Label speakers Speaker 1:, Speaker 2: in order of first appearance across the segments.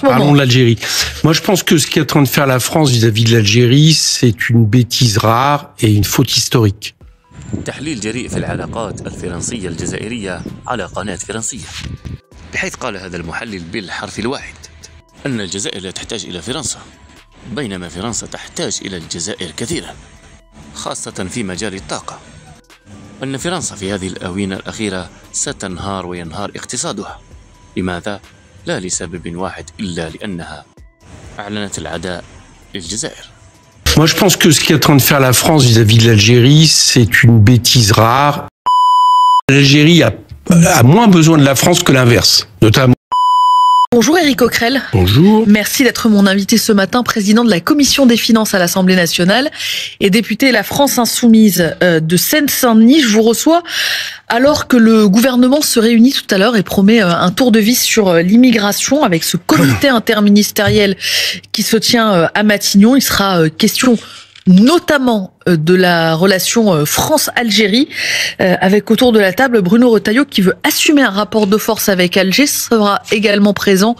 Speaker 1: ce moment.
Speaker 2: Parlons de l'Algérie. Moi, je pense que ce qu'est en train de faire la France vis-à-vis de l'Algérie, c'est une bêtise rare et une faute historique.
Speaker 3: تحليل جريء في العلاقات الفرنسية الجزائرية على قناة فرنسية، بحيث قال هذا المحلل بالحرف الواحد أن الجزائر لا تحتاج إلى فرنسا، بينما فرنسا تحتاج إلى الجزائر كثيرا، خاصة في مجال الطاقة. أن فرنسا في هذه الآونة الأخيرة ستنهار وينهار اقتصادها. لماذا؟ لا لسبب واحد إلا لأنها أعلنت العداء للجزائر.
Speaker 2: Moi, je pense que ce qu'est en train de faire la France vis-à-vis de l'Algérie, c'est une bêtise rare. L'Algérie a moins besoin de la France que l'inverse, notamment.
Speaker 1: Bonjour Éric Coquerel.
Speaker 2: Bonjour.
Speaker 1: Merci d'être mon invité ce matin, président de la Commission des finances à l'Assemblée nationale et député La France Insoumise de Seine-Saint-Denis. Je vous reçois alors que le gouvernement se réunit tout à l'heure et promet un tour de vis sur l'immigration avec ce comité interministériel qui se tient à Matignon. Il sera question notamment de la relation France-Algérie, avec autour de la table Bruno Retailleau qui veut assumer un rapport de force avec Alger. Sera également présent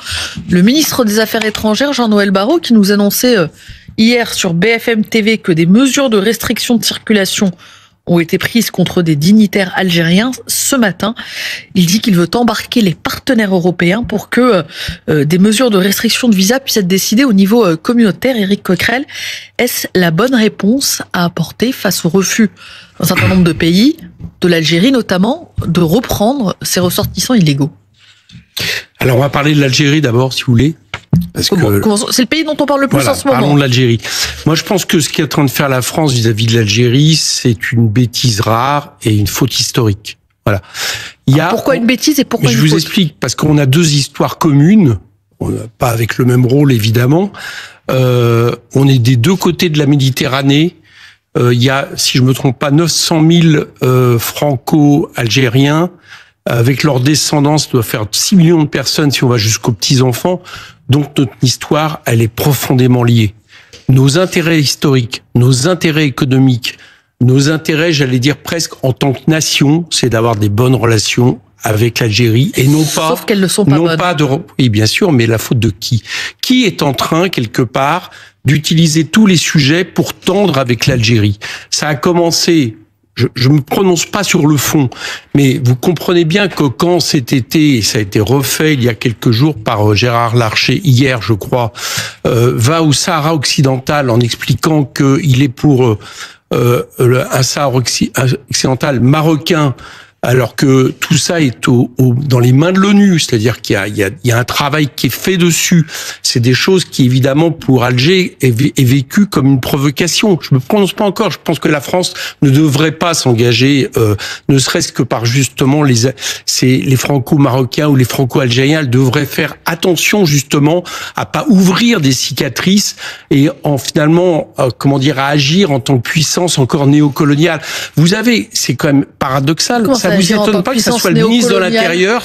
Speaker 1: le ministre des Affaires étrangères, Jean-Noël Barrot, qui nous annonçait hier sur BFM TV que des mesures de restriction de circulation ont été prises contre des dignitaires algériens. Ce matin, il dit qu'il veut embarquer les partenaires européens pour que des mesures de restriction de visa puissent être décidées au niveau communautaire. Éric Coquerel, est-ce la bonne réponse à apporter face au refus d'un certain nombre de pays, de l'Algérie notamment, de reprendre ces ressortissants illégaux?
Speaker 2: Alors, on va parler de l'Algérie d'abord, si vous voulez. Parce que
Speaker 1: c'est le pays dont on parle le plus en ce moment.
Speaker 2: Parlons de l'Algérie. Moi, je pense que ce qu'est en train de faire la France vis-à-vis de l'Algérie, c'est une bêtise rare et une faute historique. Voilà.
Speaker 1: Pourquoi une bêtise et pourquoi une faute?
Speaker 2: Je vous explique, parce qu'on a deux histoires communes, pas avec le même rôle évidemment. On est des deux côtés de la Méditerranée. Il y a, si je me trompe pas, 900 000 franco-algériens. Avec leur descendance, doit faire 6 millions de personnes si on va jusqu'aux petits-enfants. Donc notre histoire, elle est profondément liée. Nos intérêts historiques, nos intérêts économiques, nos intérêts, j'allais dire presque en tant que nation, c'est d'avoir des bonnes relations avec l'Algérie et non pas.
Speaker 1: Sauf qu'elles ne sont pas bonnes.
Speaker 2: Oui, bien sûr, mais la faute de qui? Qui est en train, quelque part, d'utiliser tous les sujets pour tendre avec l'Algérie? Ça a commencé. Je me prononce pas sur le fond, mais vous comprenez bien que quand cet été, et ça a été refait il y a quelques jours par Gérard Larcher, hier je crois, va au Sahara occidental en expliquant qu'il est pour un Sahara occidental marocain, alors que tout ça est dans les mains de l'ONU, c'est-à-dire qu'il y a un travail qui est fait dessus. C'est des choses qui, évidemment, pour Alger, est vécu comme une provocation. Je me prononce pas encore. Je pense que la France ne devrait pas s'engager, ne serait-ce que par justement les franco-marocains ou les franco-algériens. Elles devraient faire attention justement à pas ouvrir des cicatrices et finalement, à agir en tant que puissance encore néocoloniale. C'est quand même paradoxal. Ça vous étonne pas que ça soit le ministre de l'Intérieur,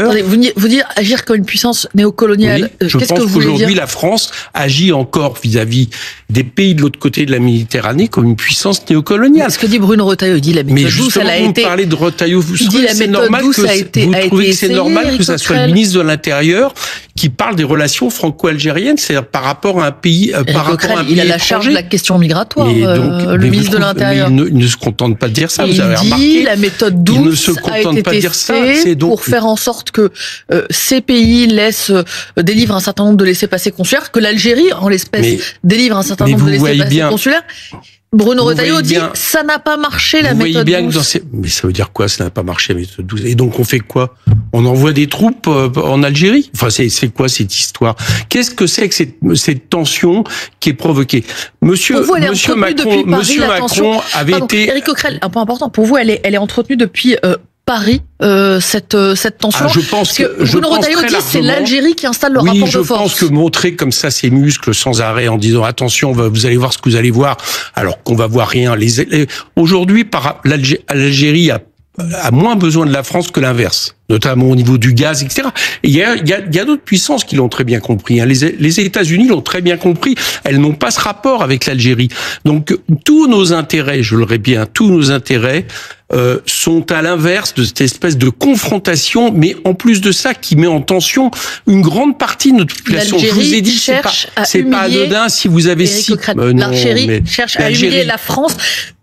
Speaker 1: Attendez, vous dites agir comme une puissance néocoloniale.
Speaker 2: Oui, je pense qu'aujourd'hui, la France agit encore vis-à-vous des pays de l'autre côté de la Méditerranée comme une puissance néocoloniale.
Speaker 1: Ce que dit Bruno Retailleau, il dit la méthode douce, elle a été.
Speaker 2: Vous parlez de Retailleau, vous trouvez que c'est normal que ça soit le ministre de l'Intérieur qui parle des relations franco-algériennes, c'est-à-dire par rapport à un pays,
Speaker 1: il a la charge de la question migratoire, le ministre de l'Intérieur.
Speaker 2: Il ne se contente pas de dire ça, vous avez remarqué.
Speaker 1: La méthode douce a été testée pour faire en sorte que ces pays délivrent un certain nombre de laissez-passer consulaires, que l'Algérie, en l'espèce, délivre un certain nombre de laissez-passer consulaires. Bruno Retailleau dit ça n'a pas marché la méthode douce.
Speaker 2: Mais ça veut dire quoi, ça n'a pas marché la méthode douce? Et donc on fait quoi? On envoie des troupes en Algérie? Enfin, c'est quoi cette histoire? Qu'est-ce que c'est que cette tension qui est provoquée? Monsieur Macron avait été.
Speaker 1: Éric Coquerel, un point important. Pour vous, elle est entretenue depuis Paris, cette tension.
Speaker 2: Je pense que
Speaker 1: Bruno Retailleau dit c'est l'Algérie qui installe le rapport de force.
Speaker 2: Je pense que montrer comme ça ses muscles sans arrêt en disant attention, vous allez voir ce que vous allez voir, alors qu'on va voir rien. Aujourd'hui, l'Algérie a a moins besoin de la France que l'inverse, notamment au niveau du gaz, etc. Et il y a d'autres puissances qui l'ont très bien compris. Hein. Les États-Unis l'ont très bien compris. Elles n'ont pas ce rapport avec l'Algérie. Donc tous nos intérêts, je le répète bien, tous nos intérêts sont à l'inverse de cette espèce de confrontation, mais en plus de ça, qui met en tension une grande partie de notre population. Je vous ai dit, c'est pas anodin si vous avez
Speaker 1: l'Algérie cherche à humilier la France.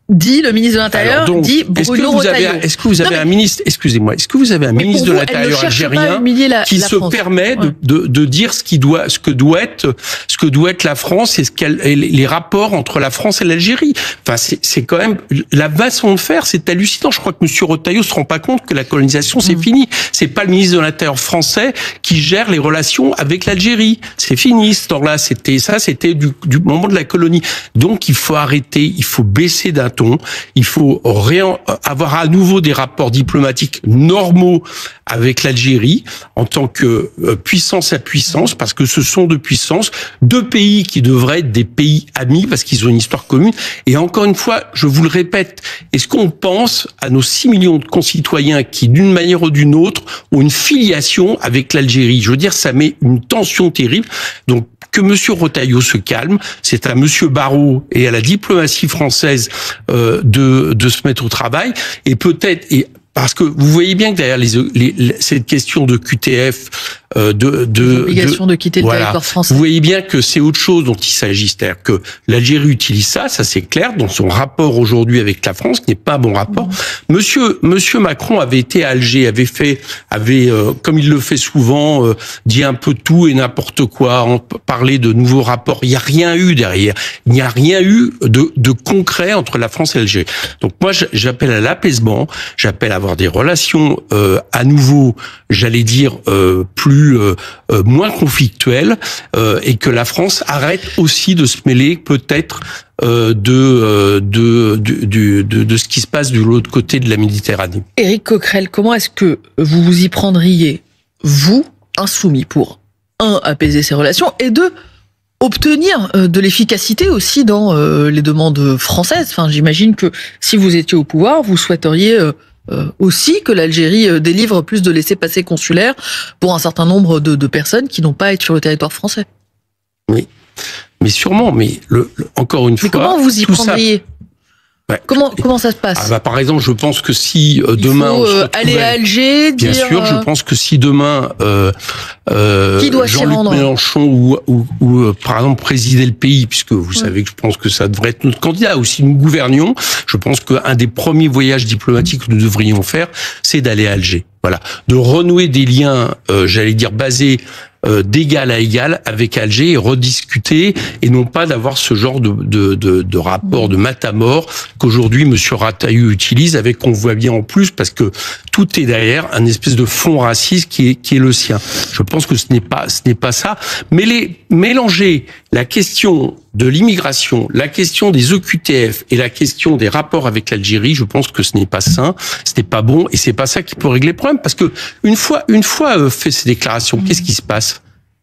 Speaker 1: Dit le ministre de l'Intérieur, dit Bruno Retailleau.
Speaker 2: Est-ce que vous avez un ministre, excusez-moi, est-ce que vous avez un ministre de l'Intérieur algérien qui se permet de dire ce que doit être la France et les rapports entre la France et l'Algérie? Enfin, c'est quand même la façon de faire, c'est hallucinant. Je crois que monsieur Retailleau se rend pas compte que la colonisation c'est fini. C'est pas le ministre de l'Intérieur français qui gère les relations avec l'Algérie. C'est fini ce temps-là. C'était du moment de la colonie. Donc il faut arrêter, il faut baisser d'un ton. Il faut avoir à nouveau des rapports diplomatiques normaux avec l'Algérie en tant que puissance à puissance, parce que ce sont deux puissances, deux pays qui devraient être des pays amis parce qu'ils ont une histoire commune. Et encore une fois, je vous le répète, est-ce qu'on pense à nos 6 millions de concitoyens qui, d'une manière ou d'une autre, ont une filiation avec l'Algérie? Je veux dire, ça met une tension terrible. Donc, que monsieur Retailleau se calme, c'est à monsieur Barrot et à la diplomatie française de se mettre au travail, et peut-être, parce que vous voyez bien que derrière cette question de QTF,
Speaker 1: l'obligation de quitter le territoire français.
Speaker 2: Vous voyez bien que c'est autre chose dont il s'agit, c'est-à-dire que l'Algérie utilise ça c'est clair, dans son rapport aujourd'hui avec la France, qui n'est pas un bon rapport. Monsieur Macron avait été à Alger, avait comme il le fait souvent, dit un peu tout et n'importe quoi, parlé de nouveaux rapports. Il n'y a rien eu derrière. Il n'y a rien eu de concret entre la France et l'Algérie. Donc moi, j'appelle à l'apaisement, j'appelle à avoir des relations à nouveau, j'allais dire, moins conflictuelles, et que la France arrête aussi de se mêler peut-être de ce qui se passe de l'autre côté de la Méditerranée.
Speaker 1: Éric Coquerel, comment est-ce que vous vous y prendriez, vous, insoumis, pour apaiser ces relations, et obtenir de l'efficacité aussi dans les demandes françaises? Enfin, j'imagine que si vous étiez au pouvoir, vous souhaiteriez aussi que l'Algérie délivre plus de laissez-passer consulaires pour un certain nombre de personnes qui n'ont pas à être sur le territoire français.
Speaker 2: Oui, mais sûrement, mais encore une fois...
Speaker 1: Mais comment vous y prendriez ? Comment ça se passe ?
Speaker 2: Par exemple, je pense que si demain...
Speaker 1: Il faut aller à Alger,
Speaker 2: bien sûr, je pense que si demain
Speaker 1: qui doit
Speaker 2: Jean-Luc Mélenchon ou par exemple présider le pays, puisque vous savez que je pense que ça devrait être notre candidat, ou si nous gouvernions, je pense qu'un des premiers voyages diplomatiques que nous devrions faire, c'est d'aller à Alger. Voilà, de renouer des liens, j'allais dire basés d'égal à égal avec Alger et rediscuter, et non pas d'avoir ce genre de rapport de matamor qu'aujourd'hui monsieur Retailleau utilise, avec, qu'on voit bien en plus, parce que tout est derrière un espèce de fond raciste qui est le sien. Je pense que ce n'est pas ça. Mais mélanger la question de l'immigration, la question des OQTF et la question des rapports avec l'Algérie, je pense que ce n'est pas sain, ce n'est pas bon, et c'est pas ça qui peut régler le problème, parce que une fois fait ces déclarations, qu'est-ce qui se passe ?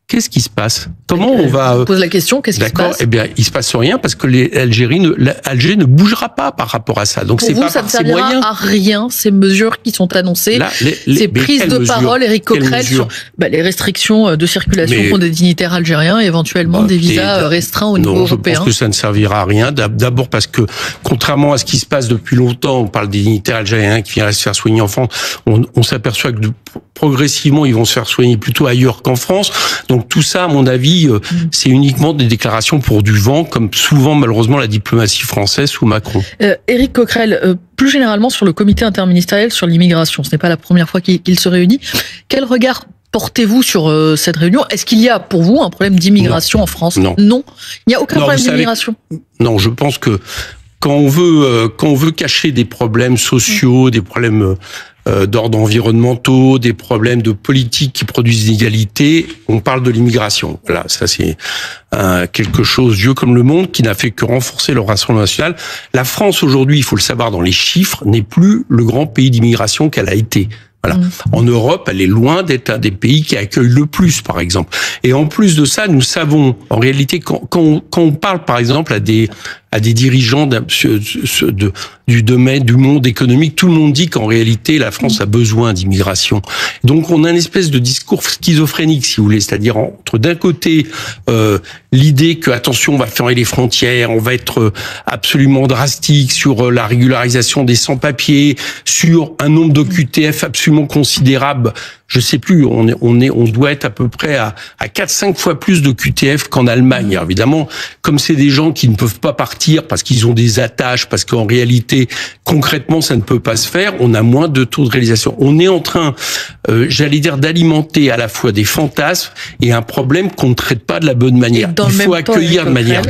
Speaker 2: Qu'est-ce qui se passe ? Comment on va...
Speaker 1: Je pose la question, qu'est-ce qui se passe ?
Speaker 2: D'accord, eh bien, il se passe rien, parce que l'Algérie ne bougera pas par rapport à ça. Donc,
Speaker 1: pour vous, ça ne servira à rien, ces mesures qui sont annoncées, ces prises de parole, Éric Coquerel, sur les restrictions de circulation pour des dignitaires algériens, et éventuellement des visas restreints au niveau européen.
Speaker 2: Je pense que ça ne servira à rien. D'abord parce que, contrairement à ce qui se passe depuis longtemps, on parle des dignitaires algériens qui viennent se faire soigner en France, on s'aperçoit que progressivement, ils vont se faire soigner plutôt ailleurs qu'en France. Donc tout ça, à mon avis, c'est uniquement des déclarations pour du vent, comme souvent malheureusement la diplomatie française sous Macron.
Speaker 1: Éric Coquerel, plus généralement sur le comité interministériel sur l'immigration, ce n'est pas la première fois qu'il se réunit. Quel regard portez-vous sur cette réunion ? Est-ce qu'il y a pour vous un problème d'immigration en France ? Non. Il n'y a aucun problème d'immigration ?
Speaker 2: Non, je pense que quand on veut cacher des problèmes sociaux, des problèmes d'ordre environnementaux, des problèmes de politique qui produisent l'inégalité, on parle de l'immigration. Voilà, ça c'est quelque chose, vieux comme le monde, qui n'a fait que renforcer le Rassemblement national. La France aujourd'hui, il faut le savoir dans les chiffres, n'est plus le grand pays d'immigration qu'elle a été. Voilà. En Europe, elle est loin d'être un des pays qui accueille le plus, par exemple. Et en plus de ça, nous savons, en réalité, quand on parle, par exemple, à des à des dirigeants du domaine du monde économique, tout le monde dit qu'en réalité la France a besoin d'immigration. Donc on a une espèce de discours schizophrénique, si vous voulez, c'est-à-dire entre d'un côté l'idée que attention, on va fermer les frontières, on va être absolument drastique sur la régularisation des sans-papiers, sur un nombre d'OQTF absolument considérable. Je sais plus, on doit être à peu près à 4-5 fois plus de QTF qu'en Allemagne. Alors évidemment, comme c'est des gens qui ne peuvent pas partir parce qu'ils ont des attaches, parce qu'en réalité, concrètement, ça ne peut pas se faire, on a moins de taux de réalisation. On est en train, j'allais dire, d'alimenter à la fois des fantasmes et un problème qu'on ne traite pas de la bonne manière. Il faut accueillir de manière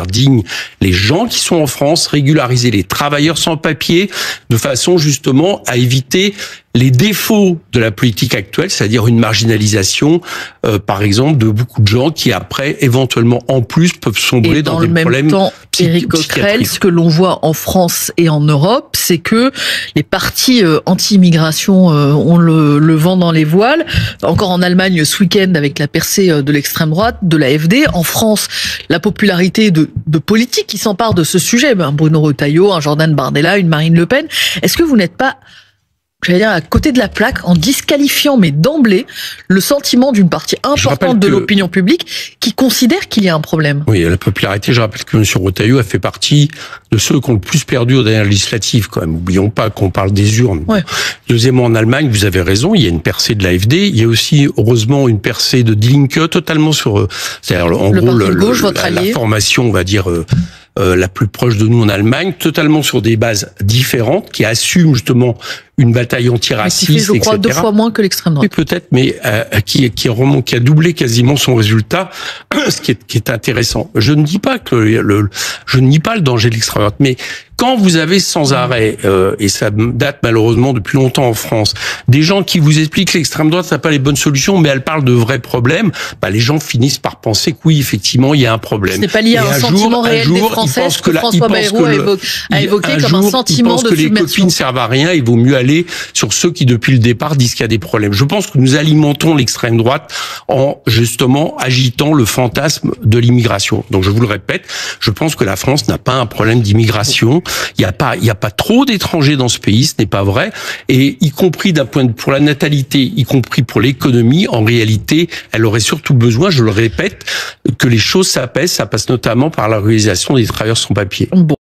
Speaker 2: digne, les gens qui sont en France, régulariser les travailleurs sans papier, de façon justement à éviter les défauts de la politique actuelle, c'est-à-dire une marginalisation, par exemple, de beaucoup de gens qui après, éventuellement, en plus, peuvent sombrer dans des problèmes
Speaker 1: psychiatriques. Dans le même temps, Éric Coquerel, ce que l'on voit en France et en Europe, c'est que les partis anti-immigration ont le vent dans les voiles. Encore en Allemagne, ce week-end, avec la percée de l'extrême droite, de l'AfD. En France, la popularité de politiques qui s'emparent de ce sujet, un Bruno Retailleau, un Jordan Bardella, une Marine Le Pen. Est-ce que vous n'êtes pas, j'allais dire, à côté de la plaque, en disqualifiant, mais d'emblée, le sentiment d'une partie importante de l'opinion publique qui considère qu'il y a un problème?
Speaker 2: Oui, la popularité, je rappelle que M. Retailleau a fait partie de ceux qui ont le plus perdu aux dernières législatives, quand même. N'oublions pas qu'on parle des urnes. Ouais. Deuxièmement, en Allemagne, vous avez raison, il y a une percée de l'AfD, il y a aussi, heureusement, une percée de Die Linke, totalement sur, c'est-à-dire, en gros, la formation, on va dire, la plus proche de nous en Allemagne, totalement sur des bases différentes, qui assument justement une bataille antiraciste,
Speaker 1: qui fait, je crois, 2 fois moins que l'extrême droite.
Speaker 2: Oui, peut-être, mais qui a doublé quasiment son résultat, ce qui est intéressant. Je ne dis pas que je ne nie pas le danger de l'extrême droite, mais quand vous avez sans arrêt, et ça date malheureusement depuis longtemps en France, des gens qui vous expliquent que l'extrême droite n'a pas les bonnes solutions, mais elle parle de vrais problèmes, les gens finissent par penser que oui, effectivement, il y a un problème.
Speaker 1: Ce n'est pas lié à un sentiment réel des Français, ce que François Bayrou a évoqué comme un sentiment de submersion.
Speaker 2: Ils pensent que les copines servent à rien, il vaut mieux aller sur ceux qui, depuis le départ, disent qu'il y a des problèmes. Je pense que nous alimentons l'extrême droite en, justement, agitant le fantasme de l'immigration. Donc, je vous le répète, je pense que la France n'a pas un problème d'immigration. Il y a pas trop d'étrangers dans ce pays, ce n'est pas vrai. Et y compris d'un point de vue pour la natalité, y compris pour l'économie, en réalité, elle aurait surtout besoin, je le répète, que les choses s'apaisent. Ça passe notamment par la réalisation des travailleurs sans papier. Bon.